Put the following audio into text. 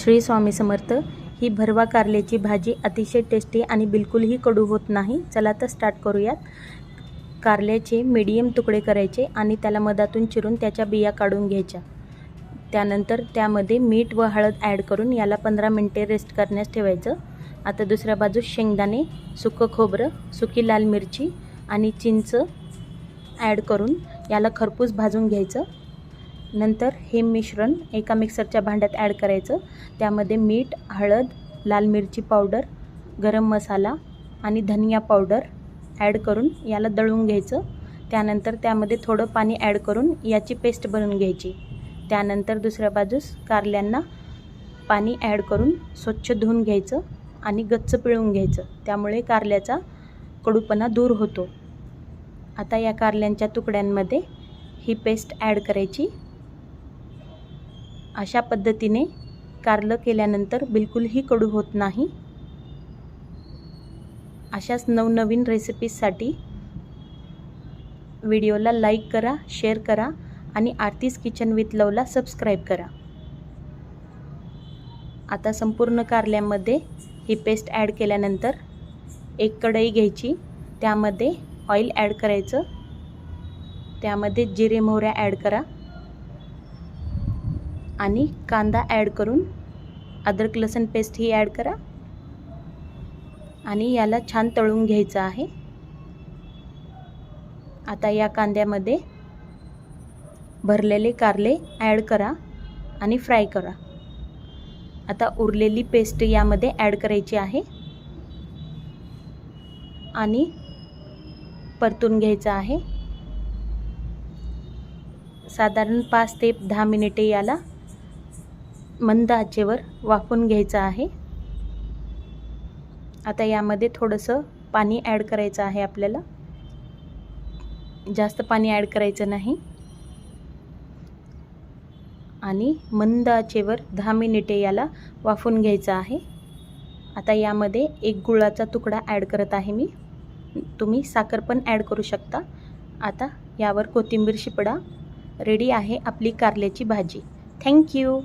श्री स्वामी समर्थ। ही भरवा कारल्याची भाजी अतिशय टेस्टी आणि बिलकुलही कडू होत नाही। चला तर स्टार्ट करूयात। कारल्याचे मीडियम तुकडे करायचे आणि त्याला मधातून चिरून त्याच्या बिया काढून घ्यायच्या। त्यानंतर त्यामध्ये मीठ व हळद ॲड करून याला 15 मिनिटे रेस्ट करण्यास ठेवायचं। आता दुसऱ्या बाजूस शेंगदाणे, सुकं खोबरं, सुकी लाल मिरची आणि चिंच ॲड करून याला खरपूस भाजून घ्यायचं। नंतर हे मिश्रण एका मिक्सरच्या भांड्यात ॲड करायचं। त्यामध्ये मीठ, हळद, लाल मिरची पावडर, गरम मसाला आणि धनिया पावडर ॲड करून याला दळून घ्यायचं। त्यानंतर त्यामध्ये थोडं पाणी ॲड करून याची पेस्ट बनवून घ्यायची। त्यानंतर दुसऱ्या बाजूस कारल्यांना पाणी ॲड करून स्वच्छ धुवून घ्यायचं आणि गच्च पिळून घ्यायचं। त्यामुळे कारल्याचा कडूपणा दूर होतो। आता या कारल्यांच्या तुकड्यांमध्ये ही पेस्ट ॲड करायची। अशा पद्धतीने कारलं केल्यानंतर बिलकुलही कडू होत नाही। अशाच नवनवीन रेसिपीजसाठी व्हिडिओला लाईक करा, शेअर करा आणि आरतीज किचन विथ लवला सबस्क्राईब करा। आता संपूर्ण कारल्यामध्ये ही पेस्ट ॲड केल्यानंतर एक कढई घ्यायची, त्यामध्ये ऑइल ॲड करायचं। त्यामध्ये जिरे मोहऱ्या ॲड करा आणि कांदा ॲड करून अद्रक लसूण पेस्ट ही ॲड करा आणि याला छान तळून घ्यायचं आहे। आता या कांद्यामध्ये भरलेले कारले ॲड करा आणि फ्राय करा। आता उरलेली पेस्ट यामध्ये ॲड करायची आहे आणि परतून घ्यायचं आहे। साधारण 5 ते 10 मिनिटे याला मंद आचेवर वाफवून घ्यायचं आहे। आता यामध्ये थोडंसं पाणी ॲड करायचं आहे आपल्याला, जास्त पाणी ॲड करायचं नाही आणि मंद आचेवर 10 मिनिटे याला वाफवून घ्यायचं आहे। आता यामध्ये एक गुळाचा तुकडा ॲड करत आहे मी, तुम्ही साखर पण ॲड करू शकता। आता यावर कोथिंबीर शिपडा। रेडी आहे आपली कारल्याची भाजी। थँक्यू।